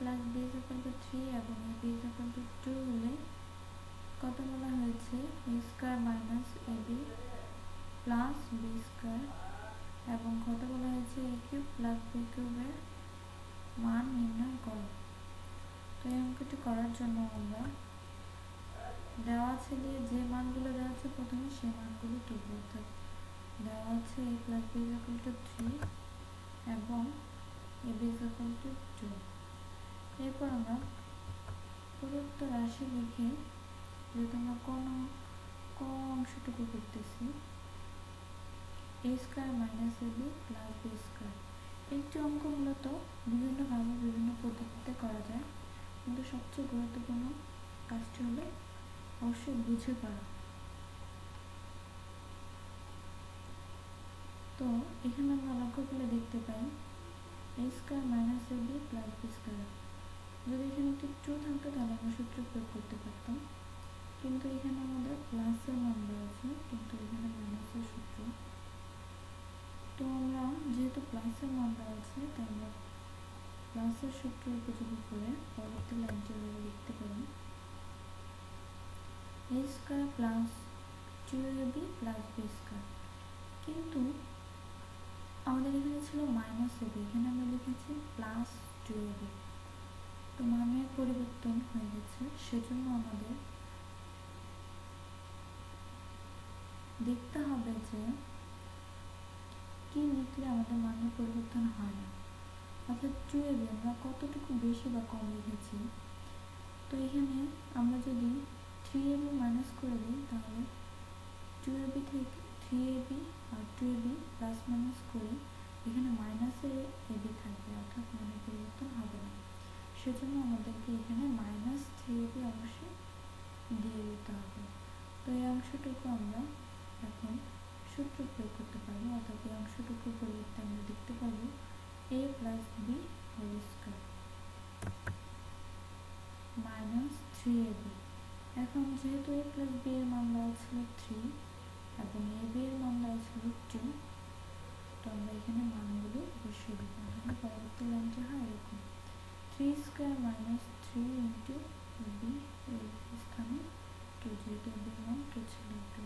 Plus B is equal to 3 এবং A B is equal to 2 হলে কত বলা হয়েছে a square minus a b plus B square এবং কত বলা হয়েছে এ কিউব প্লাস বি কিউবের মান নির্ণয় করো। তো এই অঙ্কটি করার জন্য আমরা দেওয়া আছে দিয়ে যে মানগুলো দেওয়া আছে প্রথমে সেই মানগুলো তুলব। অর্থাৎ দেওয়া আছে A plus B is equal to 3 এবং A B is equal to 2। এরপর আমরা প্রদত্ত রাশি লিখে যেহেতু আমরা ক অংশটুকু করতেছি এ square minus a b plus B square. একটি অঙ্ক মূলত বিভিন্নভাবে বিভিন্ন পদ্ধতিতে করা যায়, কিন্তু সবচেয়ে গুরুত্বপূর্ণ কাজটি হলো অবশ্যই বুঝে করা। তো এখানে আমরা লক্ষ্য করলে দেখতে পাই এ square minus a b plus B square. যদি এখানে একটি ট্রু থাকতো তাহলে আমরা সূত্র প্রয়োগ করতে পারতাম, কিন্তু এখানে আমাদের প্লাসের মান দেওয়া আছে কিন্তু এখানে মাইনাসের সূত্র। তো আমরা যেহেতু প্লাসের মান দেওয়া আছে তাই আমরা প্লাসের সূত্র উপযোগী করে পরবর্তী লাইনটি লিখতে পারি A square plus 2ab plus B square. কিন্তু আমাদের এখানে ছিল মাইনাস ab, এখানে আমরা লিখেছি প্লাস 2ab। তো মানের পরিবর্তন হয়ে গেছে, সেজন্য আমাদের দেখতে হবে যে কি লিখলে আমাদের মানের পরিবর্তন হয় না। অর্থাৎ 2ab আমরা কতটুকু বেশি বা কম লিখেছি। তো এখানে আমরা যদি 3ab মাইনাস করে দিই তাহলে 2ab থেকে 3ab আর 2ab প্লাস মাইনাস করে এখানে মাইনাসে ab থাকবে, অর্থাৎ মানের পরিবর্তন হবে না। সেজন্য আমাদেরকে এখানে মাইনাস 3ab অবশ্যই দিয়ে দিতে হবে। তো এই অংশটুকু আমরা এখন সূত্র প্রয়োগ করতে পারবো, অর্থাৎ এই অংশটুকুর পরিবর্তে আমরা দেখতে পারবো a plus b whole square minus 3ab। এখন যেহেতু a প্লাস বি এর মান দেওয়া ছিল 3 এবং a b এর মান দেওয়া ছিল 2, তো আমরা এখানে মানগুলো বসিয়ে দেব। তাহলে পরবর্তী লাইনটি হয় এরকম 3 স্কয়ার মাইনাস 3 ইন্টু b এর স্থানে 2, যেহেতু b এর মান 2 ছিল 2।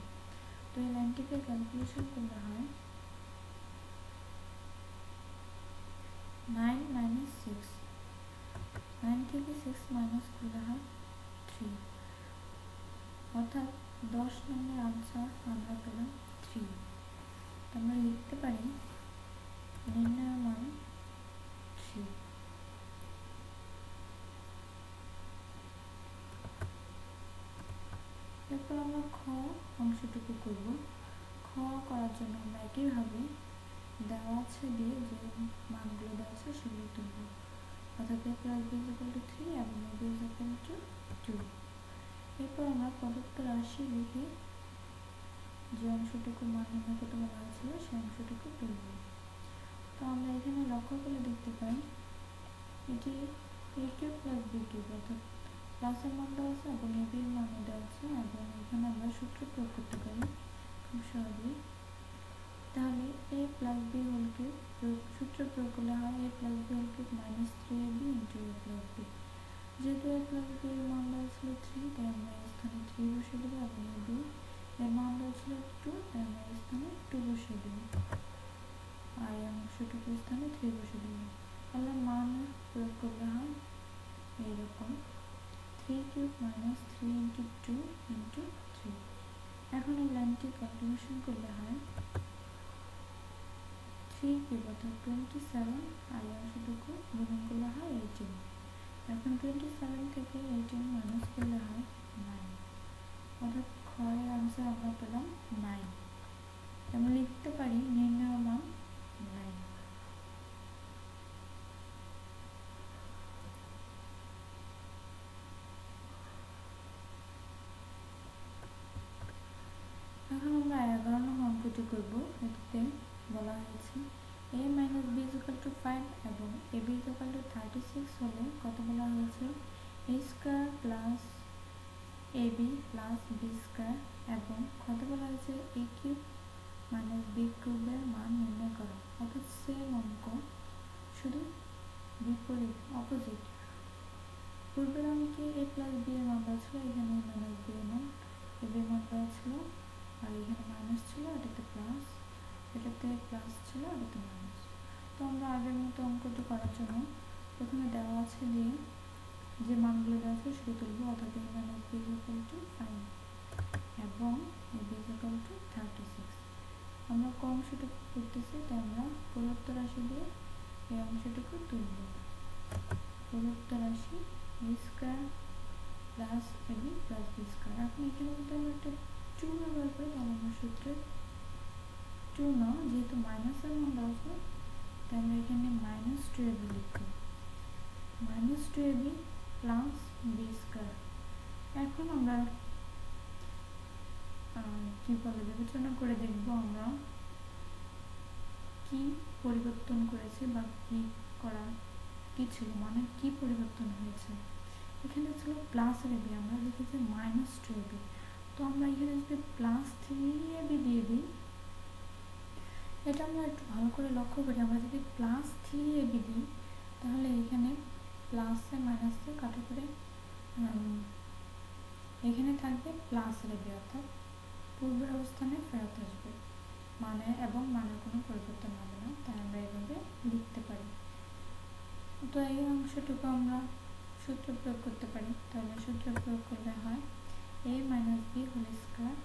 তো এই লাইনটিকে ক্যালকুলেশন করলে হয় 9 মাইনাস 6, 9 থেকে 6 মাইনাস করলে হয় 3, অর্থাৎ 10 নম্বর আনসার আমরা পেলাম 3। আমরা লিখতে পারি নির্ণয় মান 3। এরপর আমরা খ অংশটুকু করব। খ করার জন্য আমরা একইভাবে দেওয়া আছে দিয়ে যে মানগুলো দেওয়া আছে সেগুলো তুলব, অর্থাৎ a plus B is equal to 3 এবং a b is equal to 2। এরপর আমরা প্রদত্ত রাশি লিখে যে অংশটুকু মান নির্ণয় করতে বলা হয়েছিল সেই অংশটুকু তুলব। তো আমরা এখানে লক্ষ্য করলে দেখতে পাই এটি a cube plus b cube, অর্থাৎ প্লাসের মান দেওয়া আছে এবং a b এর মান দেওয়া আছে, এবং এখানে আমরা সূত্র প্রয়োগ করতে পারি খুব সহজেই। তাহলে a plus b whole cube সূত্র প্রয়োগ করলে হয় a plus b whole cube minus 3ab into a plus b. যেহেতু a প্লাস বি এর মান দেওয়া ছিল 3 তাই আমরা এই স্থানে 3 বসিয়ে দেবো, এবং a b এর মান দেওয়া ছিল 2 তাই আমরা এই স্থানে 2 বসিয়ে দেবো, আর এই অংশটুকু স্থানে 3 বসিয়ে দেবো। তাহলে মান প্রয়োগ করলে হয় এইরকম 3 কিউব মাইনাস 3 ইন্টু 2 ইন্টু 3। এখন এই লাইনটি ক্যালকুলেশন করলে হয় 3 কিউব অর্থাৎ 27, আর এই অংশটুকু গুণন করলে হয় 18। এখন 27 থেকে 18 মাইনাস করলে হয় 9, অর্থাৎ ক্ষয়ের আনসার আমরা পেলাম 9। আমরা লিখতে পারি নির্ণয় মান 9। এখন আমরা 11 নম্বর অঙ্কটি করব। এটিতে বলা হয়েছে a minus b is equal two 5 এবং a b is equal two 36 হলে কত বলা হয়েছে a square plus ab plus b square এবং কত বলা হয়েছে a কিউব মাইনাস b কিউবের মান নির্ণয় করা। অর্থাৎ সেম অঙ্ক, শুধু বিপরীত অপোজিট। পূর্বের অঙ্কে a প্লাস b এর মান দেওয়া ছিল, এখানে a মাইনাস b এর মান, a b এর মান দেওয়া ছিল, আর এখানে মাইনাস ছিল, এটাতে প্লাস, এটাতে প্লাস ছিল, এটাতে মাইনাস। তো আমরা আগের মতো অঙ্কটি করার জন্য প্রথমে দেওয়া আছে দিয়ে যে মানগুলো দেওয়া আছে সেটা তুলবো, অর্থাৎ a minus b equal to 5 এবং a b ইকুয়াল টু 36। আমরা ক অংশটুকু করতেছি, তো আমরা প্রদত্ত রাশি দিয়ে এই অংশটুকু তুলব। প্রদত্ত রাশি b square plus ab plus b square. এখন এখানে যদি আমরা একটা 2 ব্যবহার করি তাহলে আমরা সূত্রে 2 না, যেহেতু মাইনাসের মান দেওয়া আছে তাই আমরা এখানে মাইনাস 2ab লিখব, minus 2ab plus b square. এখন আমরা কি বলে বিবেচনা করে দেখব আমরা কি পরিবর্তন করেছি বা কি করা কি ছিল, মানে কি পরিবর্তন হয়েছে। এখানে ছিল প্লাস ab, আমরা লিখেছি মাইনাস 2ab। তো আমরা এখানে যদি প্লাস 3ab দিয়ে দিই, এটা আমরা একটু ভালো করে লক্ষ্য করি, আমরা যদি প্লাস 3ab দিই তাহলে এখানে প্লাসে মাইনাসে কাটা করে এখানে থাকবে প্লাস ab, অর্থাৎ পূর্বের অবস্থানে ফেরত আসবে, মানে এবং মানের কোনো পরিবর্তন হবে না, তাই আমরা এভাবে লিখতে পারি। তো এই অংশটুকু আমরা সূত্র প্রয়োগ করতে পারি, তাহলে সূত্র প্রয়োগ করলে হয় a minus b whole square,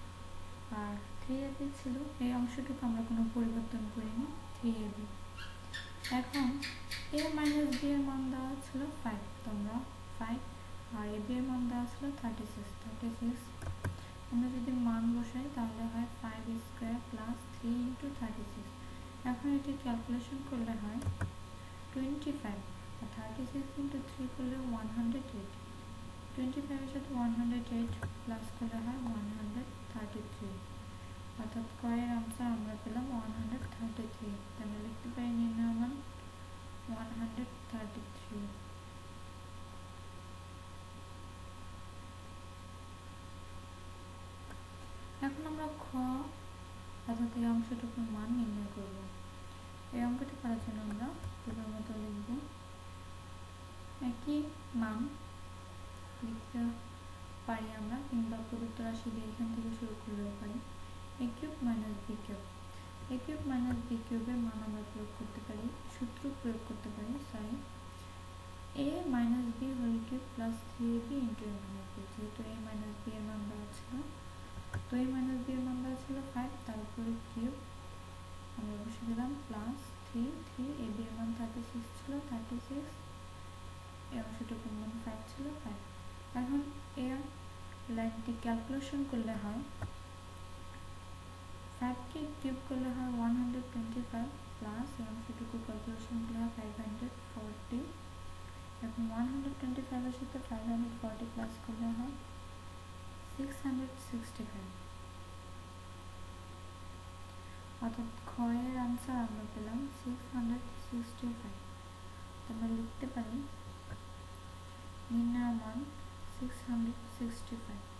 আর 3ab ছিল, এই অংশটুকু আমরা কোনো পরিবর্তন করিনি, 3ab। এখন a মাইনাস b এর মান দেওয়া ছিল 5, তো আমরা 5, আর ab এর মান দেওয়া ছিল 36। আমরা যদি মান বসাই তাহলে হয় 5 স্কয়ার প্লাস 3 ইন্টু 36। এখন এটি ক্যালকুলেশন করলে হয় 25, আর 36 ইন্টু 3 করলে 108, 25 এর সাথে 108 প্লাস করলে হয় 133, অর্থাৎ ক এর আনসার আমরা পেলাম 133। আমরা লিখতে পারি নির্ণয় মান 133। এখন আমরা খ অর্থাৎ এই অংশটুকুর মান নির্ণয় করব। এই অঙ্কটি করার জন্য আমরা পূর্বের মতো লিখব, একই মান লিখতে পারি আমরা, কিংবা প্রদত্ত রাশি দিয়ে এখান থেকে শুরু করলেও পারি। a cube minus b cube, a cube minus b কিউবের মান আমরা প্রয়োগ করতে পারি, সূত্র প্রয়োগ করতে পারি, sorry a minus b whole cube plus 3ab into a minus b, যেহেতু a মাইনাস b এর মান দেওয়া ছিল, তো a মাইনাস b এর মান দেওয়া ছিল 5, তার উপরে কিউব আমরা বসে দিলাম প্লাস 3 ab এর মান 36 ছিল, 36, এই অংশটুকুর মান 5 ছিল, 5। এখন এর লাইনটি ক্যালকুলেশন করলে হয় 5 কে কিউব করলে হয় 125 প্লাস এই অংশটুকু ক্যালকুলেশন করলে হয় 540। এখন 125 এর সাথে 540 প্লাস করলে হয় 665, অর্থাৎ খ এর আনসার আমরা পেলাম 665। আমরা লিখতে পারি নির্ণয় মান 665।